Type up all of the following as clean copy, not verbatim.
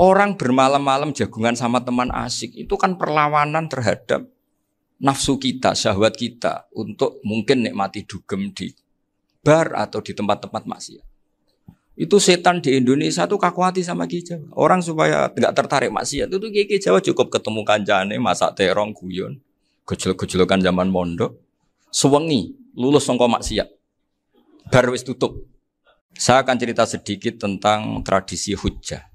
Orang bermalam-malam jagungan sama teman asik itu kan perlawanan terhadap nafsu kita, syahwat kita untuk mungkin nikmati dugem di bar atau di tempat-tempat maksiat. Itu setan di Indonesia tuh kakuati sama Ki Jawa. Orang supaya tidak tertarik maksiat itu Ki Jawa cukup ketemu kancane masak terong guyon, gejol-gejolokan zaman mondok, sewengi lulus sangka maksiat. Bar wis tutup. Saya akan cerita sedikit tentang tradisi hujjah.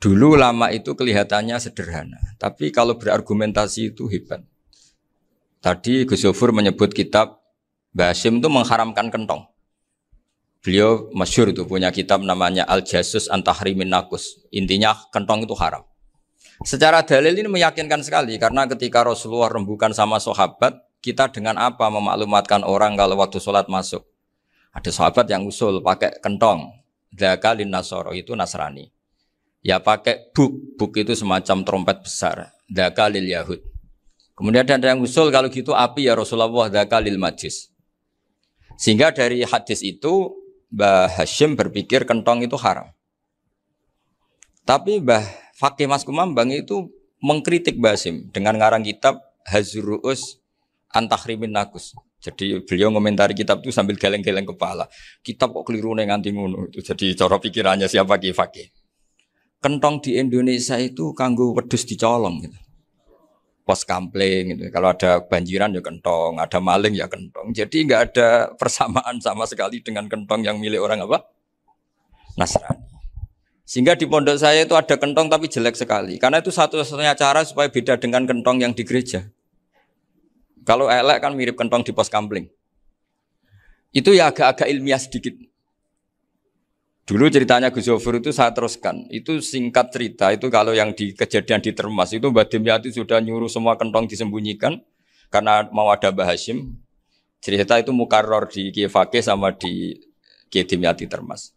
Dulu ulama itu kelihatannya sederhana, tapi kalau berargumentasi itu hebat. Tadi Gus Yofur menyebut kitab Mbah Hasyim itu mengharamkan kentong. Beliau masyhur itu punya kitab namanya Al-Jasus an Tahrimin Nakus. Intinya kentong itu haram. Secara dalil ini meyakinkan sekali karena ketika Rasulullah rembukan sama sahabat, kita dengan apa memaklumatkan orang kalau waktu sholat masuk. Ada sahabat yang usul pakai kentong. Dzakalin Nasoro itu Nasrani. Ya pakai buk itu semacam trompet besar. Dzakalil Yahud. Kemudian ada yang usul kalau gitu api ya Rasulullah dzakalil Majus. Sehingga dari hadis itu Mbah Hasyim berpikir kentong itu haram. Tapi Mbah Fakih Mas Kumambang itu mengkritik Mbah Hasyim dengan ngarang kitab Hazruus an Tahrimin Nakus. Jadi beliau komentari kitab itu sambil geleng-geleng kepala. Kitab kok keliru nganti ngono itu. Jadi cara pikirannya siapa Ki Fakih. Kentong di Indonesia itu kanggo wedhus dicolong gitu. Pos kampling gitu. Kalau ada banjiran ya kentong, ada maling ya kentong. Jadi enggak ada persamaan sama sekali dengan kentong yang milik orang apa? Nasrani. Sehingga di pondok saya itu ada kentong tapi jelek sekali. Karena itu satu-satunya cara supaya beda dengan kentong yang di gereja. Kalau elek kan mirip kentong di pos kampling. Itu ya agak-agak ilmiah sedikit. Dulu ceritanya Gus Yofur itu saya teruskan. Itu singkat cerita, itu kalau yang di kejadian di Termas itu Mbah Dimyati sudah nyuruh semua kentong disembunyikan karena mau ada Mbah Hasyim. Cerita itu mukarrar di Kiai Fakih sama di Kiai Dimyati Termas.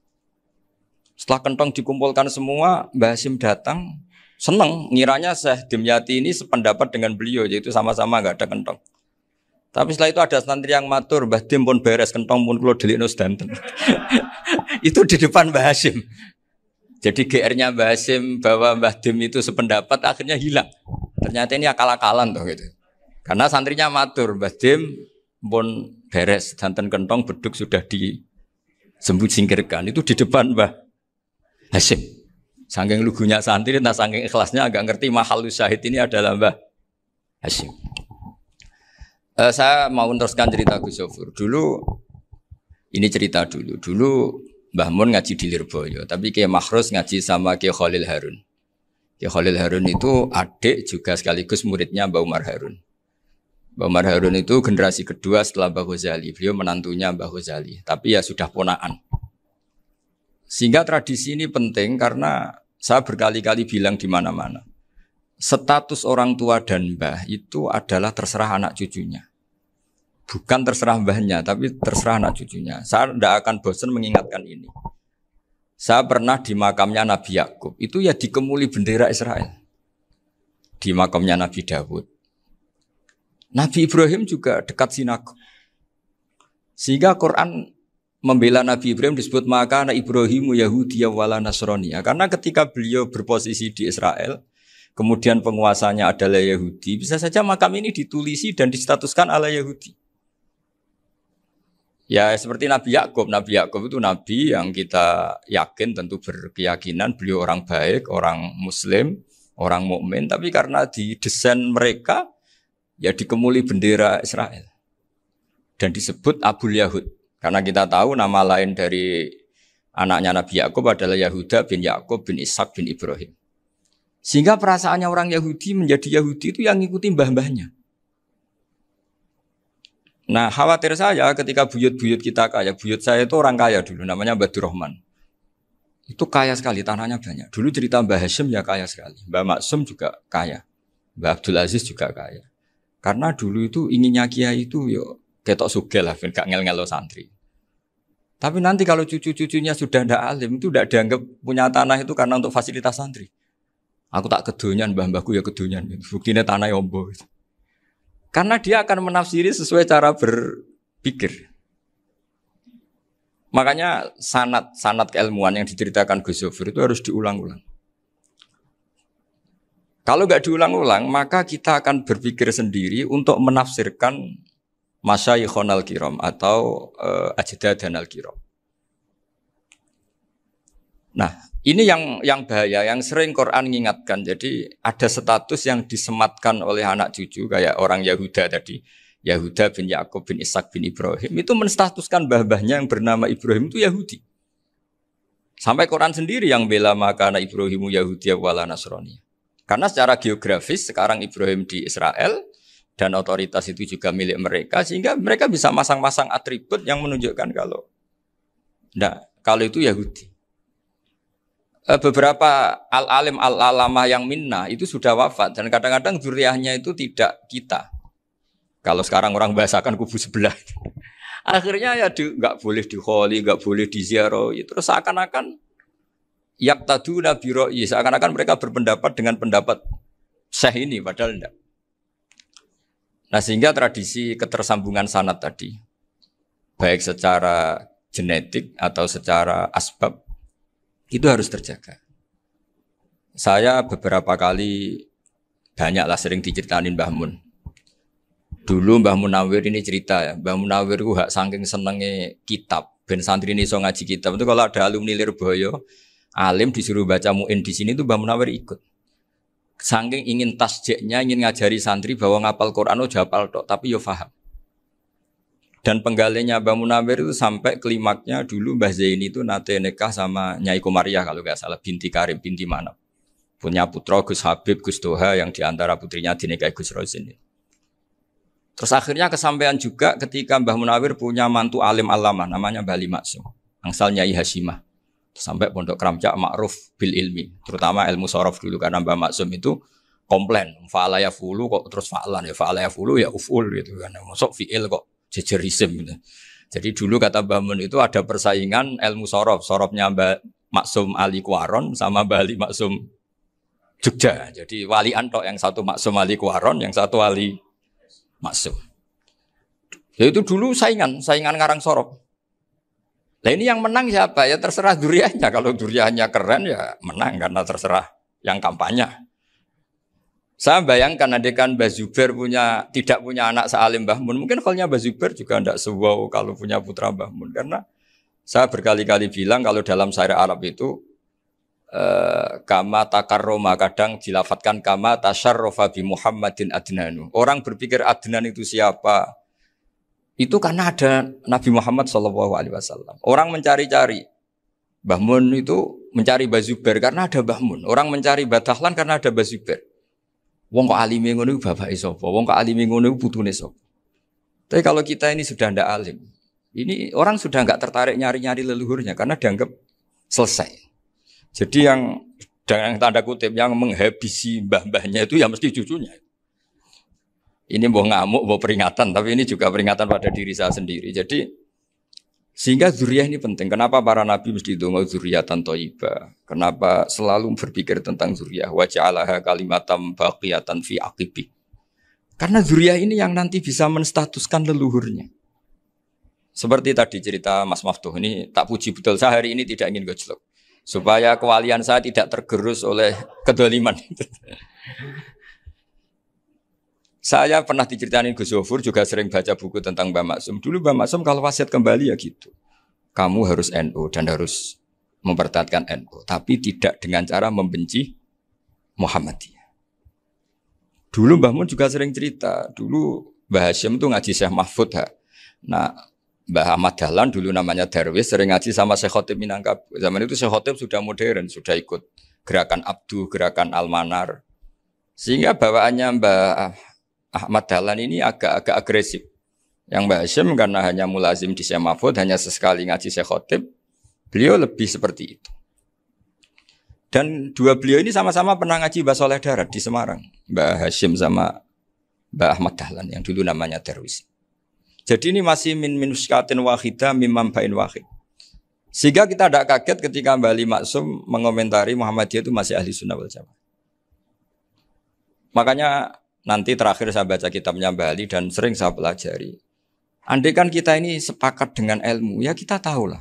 Setelah kentong dikumpulkan semua, Mbah Hasyim datang, senang, ngiranya Syekh Dimyati ini sependapat dengan beliau, yaitu sama-sama enggak ada kentong. Tapi setelah itu ada santri yang matur, Mbah Dim pun beres kentong pun kula delikno sedanten. Itu di depan Mbah Hasyim. Jadi GR-nya Mbah Hasyim bahwa Mbah Dim itu sependapat akhirnya hilang. Ternyata ini akal-akalan toh gitu. Karena santrinya matur, Mbah Dim pun beres sedanten kentong beduk sudah disingkirkan. Itu di depan Mbah Hasyim. Saking lugunya santri, nah saking ikhlasnya agak ngerti mahalus syahid ini adalah Mbah Hasyim. Saya mau meneruskan cerita Gus Yofur. Dulu Mbah Mun ngaji di Lirboyo, tapi Kiai Makhrus ngaji sama Kiai Khalil Harun. Kiai Khalil Harun itu adik juga sekaligus muridnya Mbah Umar Harun. Mbah Umar Harun itu generasi kedua setelah Mbah Ghazali. Beliau menantunya Mbah Ghazali, tapi ya sudah ponaan. Sehingga tradisi ini penting karena saya berkali-kali bilang di mana-mana. Status orang tua dan mbah itu adalah terserah anak cucunya. Bukan terserah mbahnya, tapi terserah anak cucunya. Saya tidak akan bosan mengingatkan ini. Saya pernah di makamnya Nabi Yakub, itu ya dikemuli bendera Israel. Di makamnya Nabi Dawud. Nabi Ibrahim juga dekat sinagog. Sehingga Quran membela Nabi Ibrahim disebut maka anak Ibrahimu Yahudi wala Nasrani. Karena ketika beliau berposisi di Israel, kemudian penguasanya adalah Yahudi, bisa saja makam ini ditulisi dan distatuskan ala Yahudi. Ya seperti Nabi Yakub. Nabi Yakub itu nabi yang kita yakin tentu berkeyakinan beliau orang baik, orang muslim, orang mukmin, tapi karena di desain mereka ya dikemuli bendera Israel. Dan disebut Abul Yahud. Karena kita tahu nama lain dari anaknya Nabi Yakub adalah Yahuda bin Yakub bin Ishak bin Ibrahim. Sehingga perasaannya orang Yahudi menjadi Yahudi itu yang ngikuti mbah-mbahnya. Nah khawatir saya ketika buyut-buyut kita kaya. Buyut saya itu orang kaya dulu, namanya Badur Rahman. Itu kaya sekali, tanahnya banyak. Dulu cerita Mbah Hasyim ya kaya sekali. Mbah Maksum juga kaya. Mbah Abdul Aziz juga kaya. Karena dulu itu inginnya kiai itu yo ketok sugih lah, gak ngel-ngelo santri. Tapi nanti kalau cucu-cucunya sudah ndak alim, itu ndak dianggap punya tanah itu karena untuk fasilitas santri. Aku tak kedonyan, mbah-mbahku ya kedonyan. Buktinya tanah yombo. Karena dia akan menafsiri sesuai cara berpikir. Makanya sanad keilmuan yang diceritakan Gus Zofir itu harus diulang-ulang. Kalau nggak diulang-ulang, maka kita akan berpikir sendiri untuk menafsirkan masyayikhon al-kiram atau ajdadan al-kiram. Nah, ini yang bahaya, yang sering Quran mengingatkan. Jadi ada status yang disematkan oleh anak cucu, kayak orang Yahuda tadi. Yahuda bin Yakub bin Ishak bin Ibrahim. Itu menstatuskan mbah-mbahnya yang bernama Ibrahim itu Yahudi. Sampai Quran sendiri yang bela makana Ibrahimu Yahudi wala Nasrani. Karena secara geografis sekarang Ibrahim di Israel dan otoritas itu juga milik mereka, sehingga mereka bisa masang-masang atribut yang menunjukkan kalau itu Yahudi. Beberapa al-alim al-alamah yang minna itu sudah wafat dan kadang-kadang zuriyahnya itu tidak kita. Kalau sekarang orang bahasakan kubu sebelah. Akhirnya ya nggak boleh dikholi, nggak boleh diziarah. Terus seakan-akan yaktaduna biroi, seakan-akan mereka berpendapat dengan pendapat syekh ini, padahal tidak. Nah sehingga tradisi ketersambungan sanad tadi, baik secara genetik atau secara asbab, itu harus terjaga. Saya beberapa kali, banyaklah sering diceritain Mbah Mun. Dulu Mbah Munawir ini cerita ya, Mbah Munawir itu saking senenge kitab, ben santri ini so ngaji kitab, itu kalau ada alumni Lirboyo, alim disuruh baca mu'in di sini tuh Mbah Munawir ikut. Saking ingin tasjiknya, ingin ngajari santri bahwa ngapal Quran udah hafal tok, tapi yo paham. Dan penggalinya Mbah Munawir itu sampai klimaknya dulu Mbah Zaini itu nate nikah sama Nyai Komariah kalau nggak salah, binti Karim, binti Manap. Punya putra Gus Habib, Gus Toha yang diantara putrinya dinikahi Gus Rosin. Terus akhirnya kesampaian juga ketika Mbah Munawir punya mantu alim alamah namanya Mbah Ali Maksum, angsal Nyai Hasyimah. Sampai Pondok Kramcak ma'ruf bil ilmi, terutama ilmu sorof dulu karena Mbah Maksum itu komplain, fa'ala ya fulu kok terus fa'lan ya fa'ala ya fulu ya uf'ul gitu kan. Masuk fi'il kok jejer isim gitu. Jadi dulu kata Mbah Mun itu ada persaingan ilmu sorof, sorofnya Mbah Maksum Ali Kuaron sama Mbah Ali Maksum Jogja. Jadi walian tok, yang satu Maksum Ali Kuaron, yang satu Ali Maksum. Ya itu dulu saingan ngarang sorof. Nah ini yang menang siapa? Ya terserah duriannya. Kalau duriannya keren ya menang karena terserah yang kampanye. Saya bayangkan adekan Mbah Zubair tidak punya anak sealim Mbah Mun. Mungkin halnya Mbah Zubair juga tidak sewow kalau punya putra Mbah Mun. Karena saya berkali-kali bilang kalau dalam syair Arab itu kama takarroma, kadang dilafatkan kama tasyarrofa bi Muhammadin adnanu. Orang berpikir Adnan itu siapa? Itu karena ada Nabi Muhammad SAW. Orang mencari-cari Mbah Mun itu mencari Mbah Zubair karena ada Mbah Mun. Orang mencari Mbah Dahlan karena ada Mbah Zubair. Wong kok alime ngono bapake sapa? Wong kok alime ngono putune sapa? Tapi kalau kita ini sudah ndak alim, ini orang sudah enggak tertarik nyari-nyari leluhurnya karena dianggap selesai. Jadi yang dengan tanda kutip yang menghabisi mbah-mbahnya itu ya mesti cucunya. Ini mau ngamuk, mau peringatan, tapi ini juga peringatan pada diri saya sendiri. Jadi sehingga zuriyah ini penting. Kenapa para nabi mesti donga zuriyatan thayyibah? Kenapa selalu berpikir tentang zuriyah? Wa ja'alaha kalimatam baqiyatan fi aqibi. Karena zuriyah ini yang nanti bisa menstatuskan leluhurnya. Seperti tadi cerita Mas Maftuh ini, tak puji betul, saya hari ini tidak ingin gojlok. Supaya kewalian saya tidak tergerus oleh kedoliman. Saya pernah diceritain Gus Zofur, juga sering baca buku tentang Mbah Maksum. Dulu Mbah Maksum kalau wasiat kembali ya gitu. Kamu harus NU dan harus mempertahankan NU. Tapi tidak dengan cara membenci Muhammadiyah. Dulu Mbah Mun juga sering cerita. Dulu Mbah Hasyim itu ngaji Syekh Mahfud. Nah, Mbah Ahmad Dahlan dulu namanya Darwis sering ngaji sama Syekh Khotib Minangkabau. Zaman itu Syekh Khotib sudah modern, sudah ikut gerakan Abdu, gerakan Al-Manar. Sehingga bawaannya Mbah Ahmad Dahlan ini agak agresif. Yang Mbah Hasyim karena hanya mulazim di Syekh Mahfud, hanya sesekali ngaji Syekh Khotib, beliau lebih seperti itu. Dan dua beliau ini sama-sama pernah ngaji Mbah Soleh Darat di Semarang. Mbah Hasyim sama Mbah Ahmad Dahlan yang dulu namanya Darwis. Jadi ini masih min minuskatin wahidah mimam bain wahid. Sehingga kita tidak kaget ketika Mbah Ali Maksum mengomentari Muhammadiyah itu masih ahli sunnah wal jamaah. Makanya nanti terakhir saya baca kitabnya Mbah Ali dan sering saya pelajari. Andai kan kita ini sepakat dengan ilmu, ya kita tahulah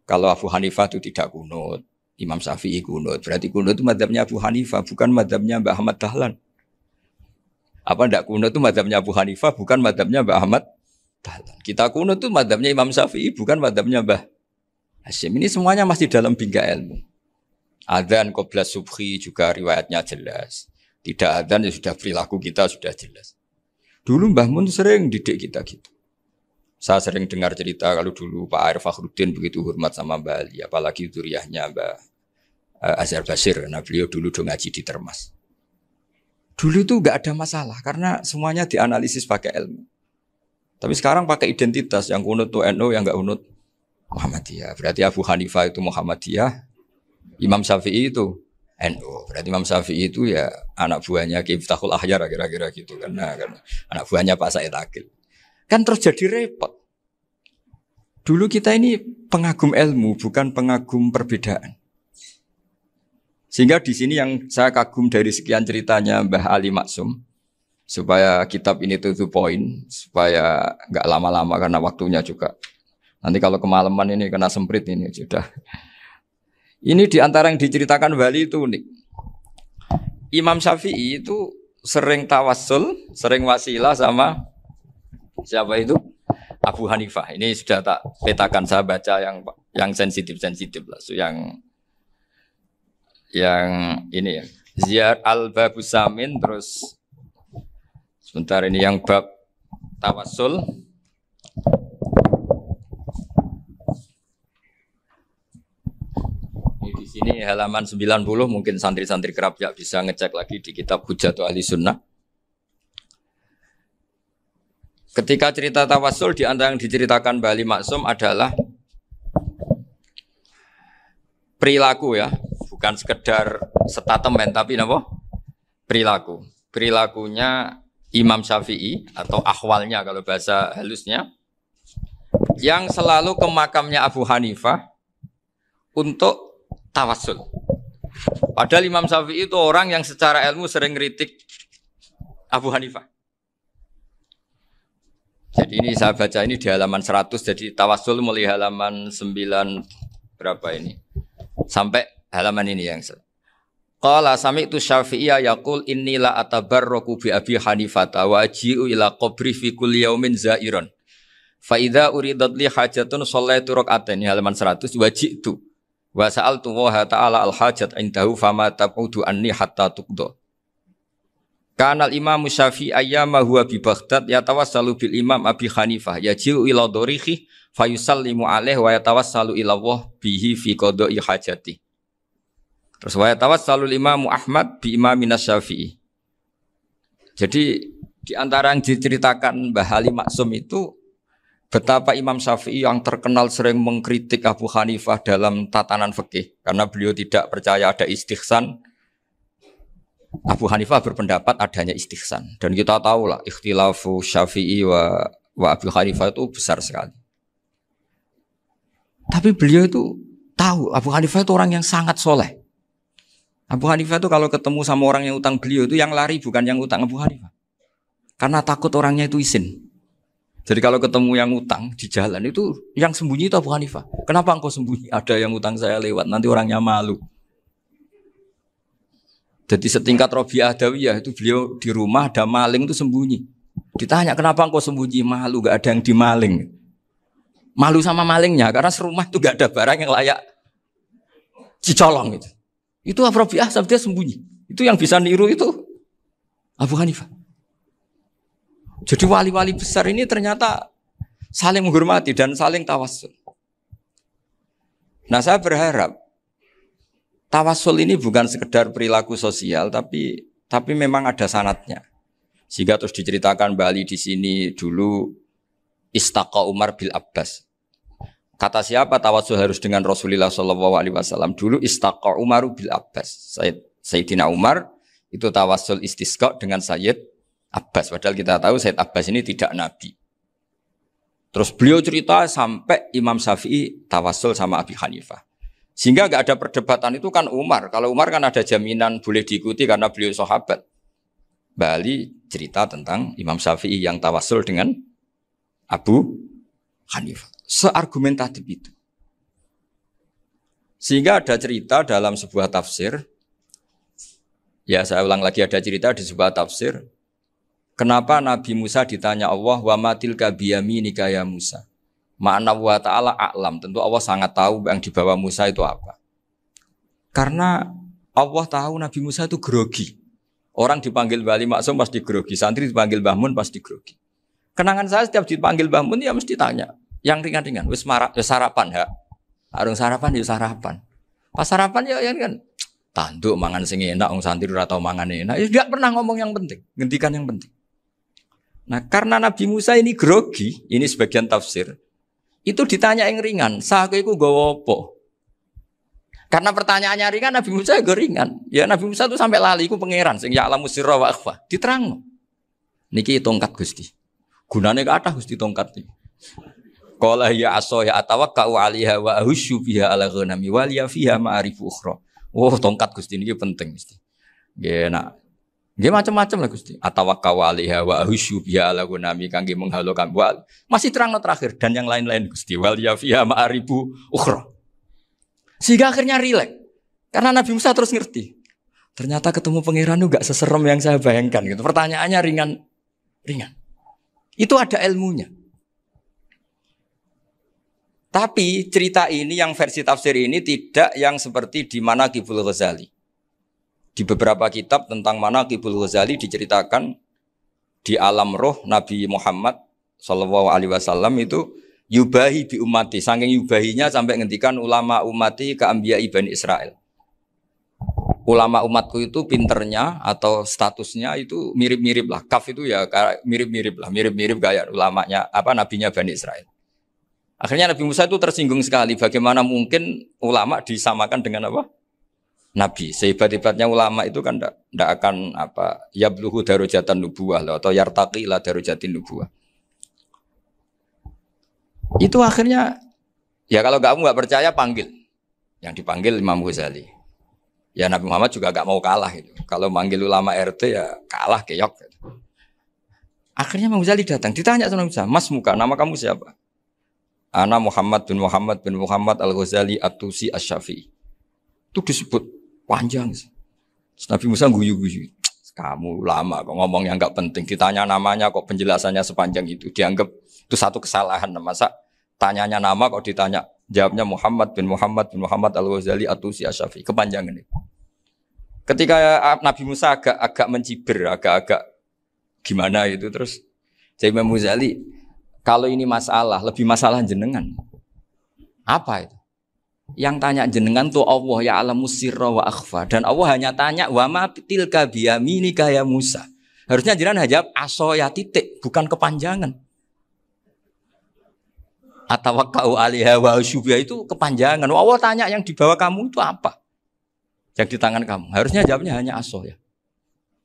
Kalau Abu Hanifah itu tidak kunut, Imam Syafi'i kunut. Berarti kunut itu mazhabnya Abu Hanifah, bukan mazhabnya Mbak Ahmad Dahlan. Apa ndak kunut itu mazhabnya Abu Hanifah, bukan mazhabnya Mbak Ahmad Dahlan. Kita kunut itu mazhabnya Imam Syafi'i, bukan mazhabnya Mbah Hasyim. Ini semuanya masih dalam bingkai ilmu. Adzan qabla subhi juga riwayatnya jelas. Tidak adzan ya sudah perilaku kita sudah jelas. Dulu Mbah Mun sering didik kita gitu. Saya sering dengar cerita kalau dulu Pak Arif Fakhruddin begitu hormat sama Mbak Ali, apalagi zuriyahnya Mbak Azhar Basir, karena beliau dulu ngaji di Termas. Dulu itu nggak ada masalah karena semuanya dianalisis pakai ilmu. Tapi sekarang pakai identitas, yang kunut itu NU, yang nggak kunut Muhammadiyah. Berarti Abu Hanifah itu Muhammadiyah, Imam Syafi'i itu NU. Berarti Imam Syafi'i itu ya anak buahnya Ki Miftahul Ahyar kira-kira gitu, karena anak buahnya Pak Said Akil. Kan terus jadi repot. Dulu kita ini pengagum ilmu, bukan pengagum perbedaan. Sehingga di sini yang saya kagum dari sekian ceritanya Mbah Ali Maksum, supaya kitab ini to the point, supaya nggak lama-lama karena waktunya juga. Nanti kalau kemalaman ini kena semprit ini sudah. Ini diantara yang diceritakan Bali itu unik. Imam Syafi'i itu sering tawassul, sering wasilah sama siapa itu? Abu Hanifah. Ini sudah tak petakan, saya baca yang sensitif lah. So, yang ini ya. Ziyar al-Babus Samin, terus sebentar ini yang bab tawassul. Ini di sini halaman 90, mungkin santri-santri kerap ya bisa ngecek lagi di kitab Hujjatul Ahli Sunnah. Ketika cerita tawassul, di antara yang diceritakan Mbah Ali Maksum adalah perilaku ya, bukan sekedar statement tapi apa? Perilaku. Perilakunya Imam Syafi'i atau ahwalnya kalau bahasa halusnya, yang selalu ke makamnya Abu Hanifah untuk tawassul. Padahal Imam Syafi'i itu orang yang secara ilmu sering kritik Abu Hanifah. Jadi ini saya baca ini di halaman 100, jadi tawassul mulai halaman 9 berapa ini? Sampai halaman ini yang Qala sami'tu Syafi'iyya yaqul inni la atabarraku bi Abi Hanifah wa aji'u ila qabri fi kulli yaumin za'iran. Fa idza uridat li hajatun shallaitu rak'atain, halaman 100, waji'tu wa sa'altu wa ta'ala al hajat indahu fama taqudu anni hatta tuqda. Kanal Imam Syafi'i ayyama huwa bi Baghdad yatawassalu bil Imam Abi Hanifah yaji'u ila dorihi fayusallimu alaihi wa yatawassalu ila Allah bihi fi qada'i hajati. Terus wa yatawassalu Imam Ahmad bi Imamin Syafi'i. Jadi di antara yang diceritakan Mbah Ali Maksum itu betapa Imam Syafi'i yang terkenal sering mengkritik Abu Hanifah dalam tatanan fikih karena beliau tidak percaya ada istihsan. Abu Hanifah berpendapat adanya istihsan, dan kita tahu lah ikhtilafu Syafi'i wa Abu Hanifah itu besar sekali. Tapi beliau itu tahu Abu Hanifah itu orang yang sangat soleh. Abu Hanifah itu kalau ketemu sama orang yang utang beliau itu yang lari bukan yang utang Abu Hanifah, karena takut orangnya itu izin. Jadi kalau ketemu yang utang di jalan itu yang sembunyi itu Abu Hanifah. Kenapa engkau sembunyi? Ada yang utang saya lewat, nanti orangnya malu. Jadi setingkat Robi'ah Adawiyah itu beliau di rumah ada maling itu sembunyi. Ditanya kenapa engkau sembunyi? Malu, gak ada yang dimaling. Malu sama malingnya karena serumah itu gak ada barang yang layak dicolong itu. Itu Robi'ah dia sembunyi. Itu yang bisa niru itu Abu Hanifah. Jadi wali-wali besar ini ternyata saling menghormati dan saling tawassul. Nah saya berharap tawassul ini bukan sekedar perilaku sosial, tapi memang ada sanatnya. Sehingga terus diceritakan Bali di sini dulu istaqa Umar bil Abbas. Kata siapa tawassul harus dengan Rasulullah SAW? Dulu istaqa Umar bil Abbas. Sayyidina Umar itu tawassul istisqa dengan Sayyid Abbas. Padahal kita tahu Sayyid Abbas ini tidak nabi. Terus beliau cerita sampai Imam Syafi'i tawassul sama Abi Hanifah. Sehingga nggak ada perdebatan itu kan Umar. Kalau Umar kan ada jaminan boleh diikuti karena beliau sahabat. Bali cerita tentang Imam Syafi'i yang tawassul dengan Abu Hanifah. Seargumentatif itu. Sehingga ada cerita dalam sebuah tafsir, ya saya ulang lagi, ada cerita di sebuah tafsir, kenapa Nabi Musa ditanya Allah, wa matilka biyaminika ya Musa. Ma'ana wa ta'ala a'lam, tentu Allah sangat tahu yang dibawa Musa itu apa. Karena Allah tahu Nabi Musa itu grogi. Orang dipanggil Wali Maksum pasti grogi, santri dipanggil Mbah Mun pasti grogi. Kenangan saya setiap dipanggil Mbah Mun ya mesti tanya, yang ringan-ringan, wis sarapan ya. Arung sarapan ya sarapan. Pas sarapan ya kan tanduk mangan sing enak, wong santri ora tau mangan enak. Ya enggak pernah ngomong yang penting, ngendikan yang penting. Nah, karena Nabi Musa ini grogi, ini sebagian tafsir. Itu ditanya yang ringan, sahaja iku nggawa apa? Karena pertanyaannya ringan, Nabi Musa juga ringan. Ya Nabi Musa itu sampai lali, iku pangeran sing ya'lamu sirra wa akhfa. Diterang. Niki tongkat Gusti. Gunane kathah Gusti tongkat iki. Qala ya aso ya atawakkau 'alaiha wa ahusyu biha 'ala ghanami wa liya fiha ma'arifu ukhra. Oh, tongkat Gusti niki penting mesti. Nggih nak. Nggih macam-macam lah Gusti. Atawakkau 'alaiha wa ahusyu biha 'ala ghanami kangge menghalokan wa. Masih terangno terakhir dan yang lain-lain Gusti. Wa liya fiha ma'arifu ukhra. Sehingga akhirnya rileks. Karena Nabi Musa terus ngerti. Ternyata ketemu pangeran itu gak seserem yang saya bayangkan gitu. Pertanyaannya ringan. Itu ada ilmunya. Tapi cerita ini yang versi tafsir ini tidak yang seperti di Manaqibul Ghazali. Di beberapa kitab tentang Manaqibul Ghazali diceritakan di alam roh Nabi Muhammad SAW itu yubahi bi ummati, saking yubahinya sampai ngendikan ulama ummati ke anbiya Bani Israel. Ulama umatku itu pinternya atau statusnya itu mirip-mirip lah. Kaf itu ya mirip-mirip lah, mirip-mirip kayak ulamanya nabinya Bani Israel. Akhirnya Nabi Musa itu tersinggung sekali. Bagaimana mungkin ulama disamakan dengan apa? Nabi. Sehebat-hebatnya ulama itu kan tidak akan yabluhu darajatan nubuwah atau yartaqi ila darajatin nubuwah. Itu akhirnya, ya kalau kamu nggak percaya panggil. Yang dipanggil Imam Ghazali. Ya Nabi Muhammad juga nggak mau kalah itu. Kalau manggil ulama RT ya kalah keok. Akhirnya Imam Ghazali datang, ditanya sama Musa, Mas Muka, nama kamu siapa? Ana Muhammad bin Muhammad Al-Ghazali At-Tusi Asy-Syafi'i. Itu disebut panjang sih. Nabi Musa guyu-guyu. Kamu lama kok ngomong yang nggak penting. Ditanya namanya kok penjelasannya sepanjang itu. Dianggap itu satu kesalahan. Masa tanyanya nama kok ditanya. Jawabnya Muhammad bin Muhammad Al-Ghazali At-Tusi Asy-Syafi'i. Kepanjangan itu. Ketika Nabi Musa agak mencibir, agak gimana itu. Terus jadi Imam Ghazali, kalau ini masalah, lebih masalah jenengan. Apa itu? Yang tanya jenengan tuh Allah ya alamu sirra wa akhfa. Dan Allah hanya tanya wa ma tilka biyaminika ya Musa. Harusnya jenengan jawab aso ya titik, bukan kepanjangan. Atawakkau 'alaiha wa syubha itu kepanjangan. Allah tanya yang di bawah kamu itu apa? Yang di tangan kamu. Harusnya jawabnya hanya aso ya.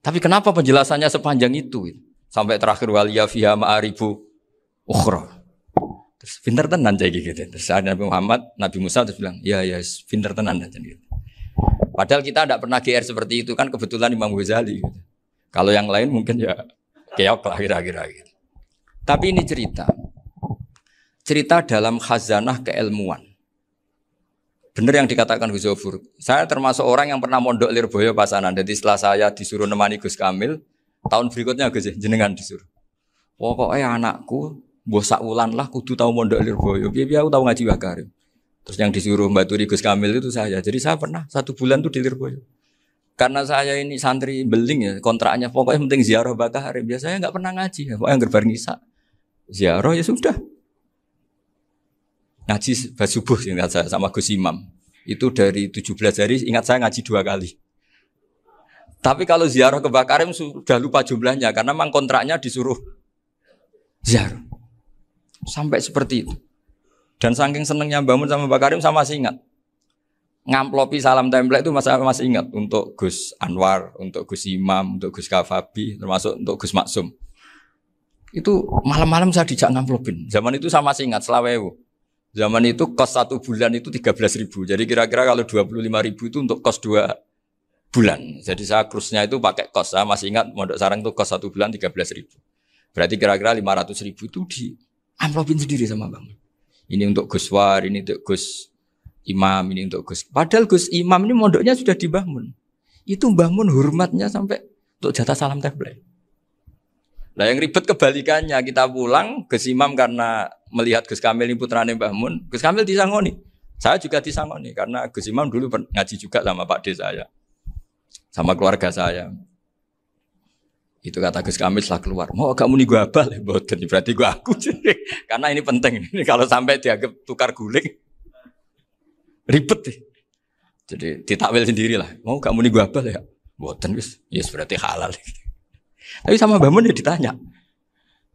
Tapi kenapa penjelasannya sepanjang itu? Sampai terakhir waliya fiha ma'arifu ukhra. Terus pinter tenan jadi gitu. Terus ada Nabi Musa terus bilang, ya pinter tenan aja gitu. Padahal kita tidak pernah GR seperti itu kan kebetulan Imam Ghazali. Gitu. Kalau yang lain mungkin ya keok lah kira-kira gitu. Tapi ini cerita dalam khazanah keilmuan. Benar yang dikatakan Gus Zofur. Saya termasuk orang yang pernah mondok Lirboyo Pasanan. Jadi setelah saya disuruh nemani Gus Kamil, tahun berikutnya Gus jenengan disuruh. Pokoknya anakku mbok sak wulan lah kudu tahu mondok Lirboyo. Piye aku tahu ngaji Wakarim. Terus yang disuruh Mbaturi Gus Kamil itu saya. Jadi saya pernah 1 bulan tuh di Lirboyo. Karena saya ini santri beling ya, kontraknya pokoknya penting ziarah Bakarim. Biasanya enggak pernah ngaji ya. Pokoknya gerbar ngisa. Ziarah ya sudah. Ngaji subuh ingat saya sama Gus Imam. Itu dari 17 hari ingat saya ngaji 2 kali. Tapi kalau ziarah ke Bakarim sudah lupa jumlahnya karena memang kontraknya disuruh ziarah. Sampai seperti itu. Dan saking senengnya bangun sama Mbak Karim sama masih ingat. Ngamplopi salam template itu masih ingat. Untuk Gus Anwar, untuk Gus Imam, untuk Gus Kafabi, termasuk untuk Gus Maksum. Itu malam-malam saya dijak ngamplopin. Zaman itu saya masih ingat, selawewu. Zaman itu kos 1 bulan itu 13.000. Jadi kira-kira kalau 25.000 itu untuk kos 2 bulan. Jadi saya krusnya itu pakai kos. Saya masih ingat Mondok Sarang itu kos 1 bulan 13.000. Berarti kira-kira 500.000 itu di amplopin sendiri sama Bang. Ini untuk Gus War, ini untuk Gus imam, ini untuk Gus. Padahal Gus Imam ini mondoknya sudah di Mbah Mun. Itu Mbah Mun hormatnya sampai untuk jatah salam tabligh. Nah yang ribet kebalikannya, kita pulang Gus Imam karena melihat Gus Kamil ini putrane Mbah Mun, Gus Kamil disangoni. Saya juga disangoni karena Gus Imam dulu ngaji juga sama Pak D saya, sama keluarga saya. Itu kata Gus Kamil setelah keluar, mau kamu nih gue abal, boten berarti gue aku. Karena ini penting, ini kalau sampai dianggap tukar guling, ribet deh. Jadi ditakwil sendiri lah, mau kamu nih gue abal ya, boten wis, yes berarti halal. Tapi sama Mbah Mun ya ditanya.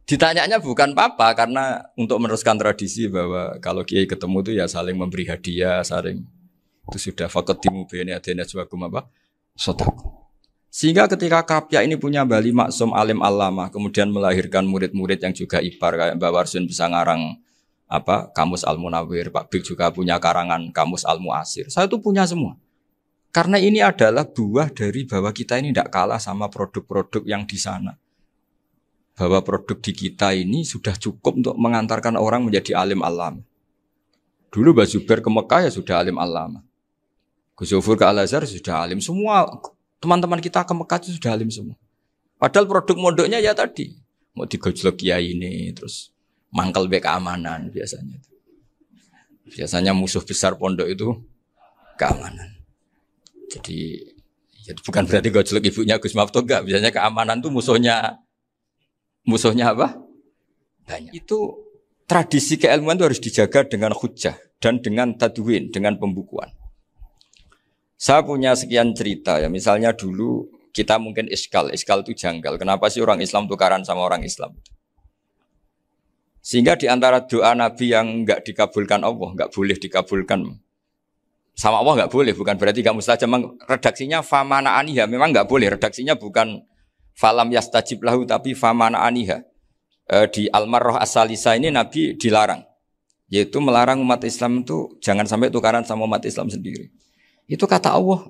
Ditanyanya bukan apa karena untuk meneruskan tradisi bahwa kalau kiai ketemu itu ya saling memberi hadiah, saling itu sudah faqaddimu baina yadayna najwaakum apa? Shadaqah. Sehingga ketika Kapya ini punya Bali Maksum alim alama, kemudian melahirkan murid-murid yang juga ipar kayak Mbak Warsun bisa ngarang apa Kamus Al-Munawwir, Pak Bik juga punya karangan Kamus Al-Mu'asir. Saya itu punya semua. Karena ini adalah buah dari bahwa kita ini tidak kalah sama produk-produk yang di sana. Bahwa produk di kita ini sudah cukup untuk mengantarkan orang menjadi alim alama. Dulu Mbak Zubair ke Mekah ya sudah alim alama. Gus Zufur ke Al-Azhar sudah alim semua. Teman-teman kita ke Mekah itu sudah alim semua. Padahal produk mondoknya ya tadi. Mau digojlok kiai ini, terus mangkel be keamanan biasanya. Biasanya musuh besar pondok itu keamanan. Jadi ya bukan berarti gojlok ibunya Gus Maftuh enggak. Biasanya keamanan itu musuhnya apa? Banyak. Itu tradisi keilmuan itu harus dijaga dengan hujjah dan dengan tadwin, dengan pembukuan. Saya punya sekian cerita ya, misalnya dulu kita mungkin iskal itu janggal. Kenapa sih orang Islam tukaran sama orang Islam? Sehingga di antara doa Nabi yang enggak dikabulkan Allah, enggak boleh dikabulkan sama Allah enggak boleh, bukan berarti enggak mustajab. Redaksinya famana aniha, memang enggak boleh. Redaksinya bukan falam yastajib lahu tapi famana aniha. Di Al-Marrah As-Salisa ini Nabi dilarang, yaitu melarang umat Islam itu jangan sampai tukaran sama umat Islam sendiri. Itu kata Allah,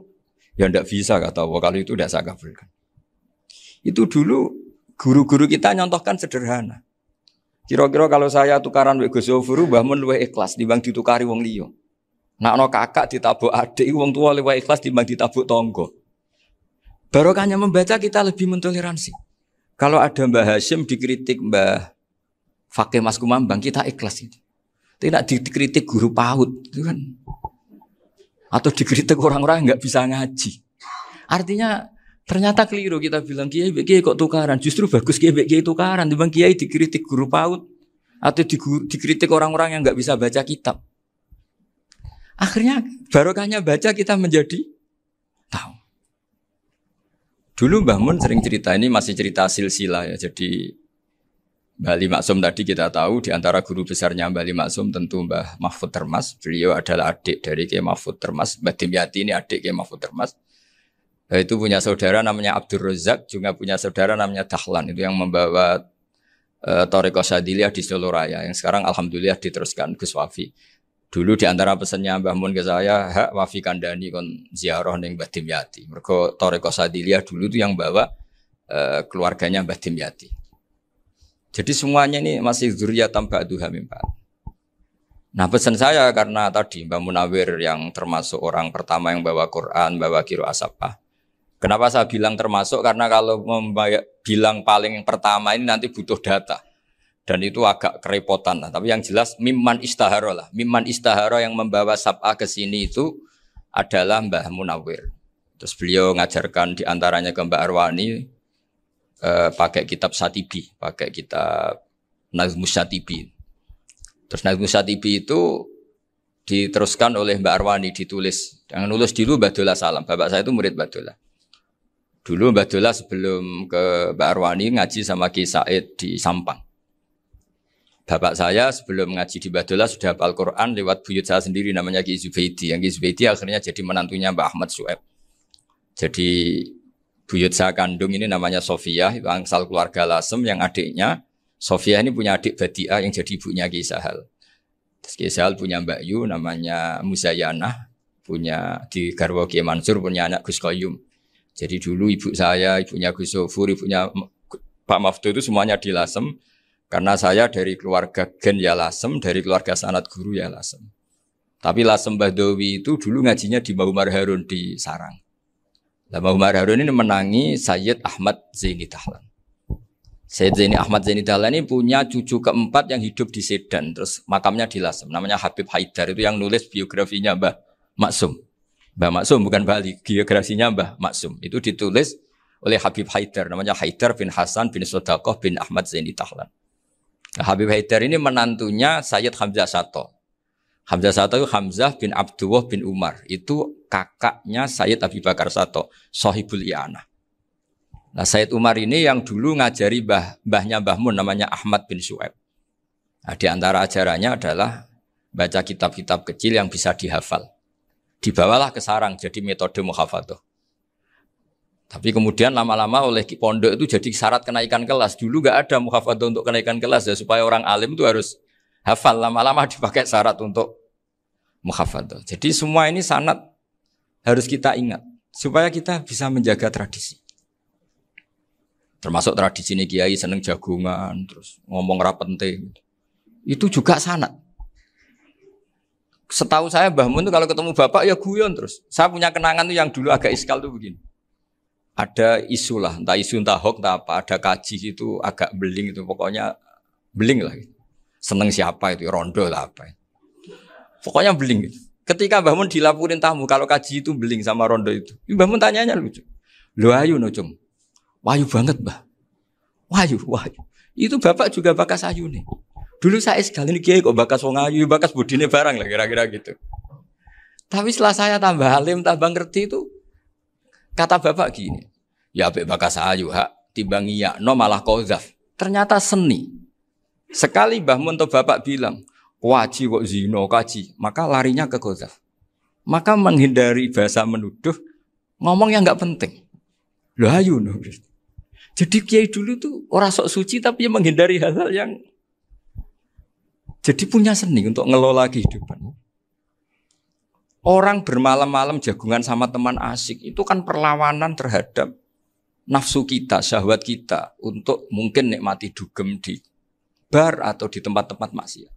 ya tidak bisa kata Allah, kalau itu tidak saya kabulkan. Itu dulu guru-guru kita nyontohkan sederhana. Kira-kira kalau saya tukaran wek Gus Zofuru, Mbah Mun luwih ikhlas dibanding ditukari wong liya. Nakno kakak ditabuk adik, wong tua luwih ikhlas dibanding ditabuk tonggo. Barokahnya membaca kita lebih mentoleransi. Kalau ada Mbah Hashim dikritik Mbah Fakih Mas Kumambang, kita ikhlas itu. Tidak dikritik guru PAUD, itu kan. Atau dikritik orang-orang yang nggak bisa ngaji. Artinya ternyata keliru kita bilang kiai kok tukaran. Justru bagus kiai tukaran. Dibanding kiai dikritik guru PAUD atau dikritik orang-orang yang nggak bisa baca kitab. Akhirnya barokahnya baca kita menjadi tahu. Dulu Mbah Mun sering cerita, ini masih cerita silsilah ya. Jadi Mbah Ali Maksum tadi kita tahu di antara guru besarnya Mbah Ali Maksum tentu Mbah Mahfud Termas. Beliau adalah adik dari Kiai Mahfud Termas. Mbah Dimyati ini adik Kiai Mahfud Termas. Itu punya saudara namanya Abdul Razak, juga punya saudara namanya Dahlan. Itu yang membawa Thariqah Syadziliyah di Solo Raya. Yang sekarang alhamdulillah diteruskan Gus Wafi. Dulu di antara pesannya Mbah Mun ke saya, hak Wafi kandani kon ziarah ning Mbah Dimyati. Mergo Thariqah Syadziliyah dulu itu yang bawa keluarganya Mbah Dimyati. Jadi semuanya ini masih dzurriyyatan ba'duha min ba'd. Nah pesan saya karena tadi Mbah Munawwir yang termasuk orang pertama yang bawa Quran, bawa qiraah sab'ah. Kenapa saya bilang termasuk? Karena kalau bilang paling pertama ini nanti butuh data. Dan itu agak kerepotan lah. Tapi yang jelas mimman istahara lah. Mimman istahara yang membawa sab'ah ke sini itu adalah Mbah Munawwir. Terus beliau ngajarkan diantaranya ke Mbak Arwani, pakai kitab Satibi, pakai kitab Nazmus Satibi. Terus Nazmus Satibi itu diteruskan oleh Mbak Arwani, ditulis. Yang nulis dulu Mbak Dola Salam. Bapak saya itu murid Mbak Dola. Dulu Mbak Dola sebelum ke Mbak Arwani ngaji sama Ki Said di Sampang. Bapak saya sebelum ngaji di Mbak Dola sudah hafal Quran lewat buyut saya sendiri namanya Ki Zubaidi. Yang Ki Zubaidi akhirnya jadi menantunya Mbak Ahmad Su'eb. Jadi buyut saya kandung ini namanya Sofia, itu angsal keluarga Lasem yang adiknya. Sofia ini punya adik Badi'ah yang jadi ibunya Ki Sahal. Terus Ki Sahal punya Mbak Yu namanya Muzayanah, punya di Garwa Ki Mansur punya anak Gus Qayyum. Jadi dulu ibu saya, ibunya Gus Sofur, ibunya Pak Maftuh itu semuanya di Lasem. Karena saya dari keluarga Gen ya Lasem, dari keluarga sanad guru ya Lasem. Tapi Lasem Bahdawi itu dulu ngajinya di Mbah Umar Harun di Sarang. Nah, Mbah Umar Harun ini menangi Sayyid Ahmad Zaini Dahlan. Sayyid Ahmad Zaini Dahlan ini punya cucu keempat yang hidup di Sedan. Terus makamnya di Lasem. Namanya Habib Haidar. Itu yang nulis biografinya Mbah Maksum. Mbah Maksum bukan Bali. Biografinya Mbah Maksum. Itu ditulis oleh Habib Haidar. Namanya Haidar bin Hasan bin Sodaqoh bin Ahmad Zaini Dahlan. Nah, Habib Haidar ini menantunya Sayyid Hamzah Sato. Hamzah Sato itu Hamzah bin Abdullah bin Umar. Itu kakaknya Sayyid Abi Bakar Sato, Sohibul I'anah. Nah, Sayyid Umar ini yang dulu ngajari mbahnya Mbah Mun namanya Ahmad bin Syuaib. Nah, di antara ajarannya adalah baca kitab-kitab kecil yang bisa dihafal. Dibawalah ke Sarang jadi metode muhafadzah. Tapi kemudian lama-lama oleh pondok itu jadi syarat kenaikan kelas. Dulu gak ada muhafadzah untuk kenaikan kelas ya, supaya orang alim itu harus hafal, lama-lama dipakai syarat untuk muhafadzah. Jadi semua ini sanad harus kita ingat supaya kita bisa menjaga tradisi. Termasuk tradisi ini kiai seneng jagungan, terus ngomong ra penting. Itu juga sanad. Setahu saya Mbah Mun itu kalau ketemu bapak ya guyon terus. Saya punya kenangan tuh yang dulu agak iskal tuh begini. Ada isu lah, entah isu entah hoax entah apa, ada kaji itu agak beling itu, pokoknya beling lah. Seneng siapa itu, rondo lah apa. Pokoknya beling. Ketika Mbah Mun dilaporin tamu, kalau kaji itu beling sama rondo itu. Mbah Mun tanyanya lucu. Lu ayu no cung. Wahyu banget Mbah. Wahyu. Itu bapak juga bakas ayu nih. Dulu saya sekali ini kiai kok bakas wong ayu, bakas budine barang lah kira-kira gitu. Tapi setelah saya tambah alim, tambah ngerti itu, kata bapak gini. Ya apik bakas ayu hak, timbang iya, no malah kozaf. Ternyata seni. Sekali Mbah Mun atau bapak bilang, waji kok zino kaji, maka larinya ke kozaf. Maka menghindari bahasa menuduh, ngomong yang nggak penting. Loh ayu no. Jadi kiai dulu tuh orang sok suci tapi menghindari hal-hal yang jadi punya seni untuk ngelola kehidupan. Orang bermalam-malam jagungan sama teman asik itu kan perlawanan terhadap nafsu kita, syahwat kita untuk mungkin nikmati dugem di bar atau di tempat-tempat maksiat.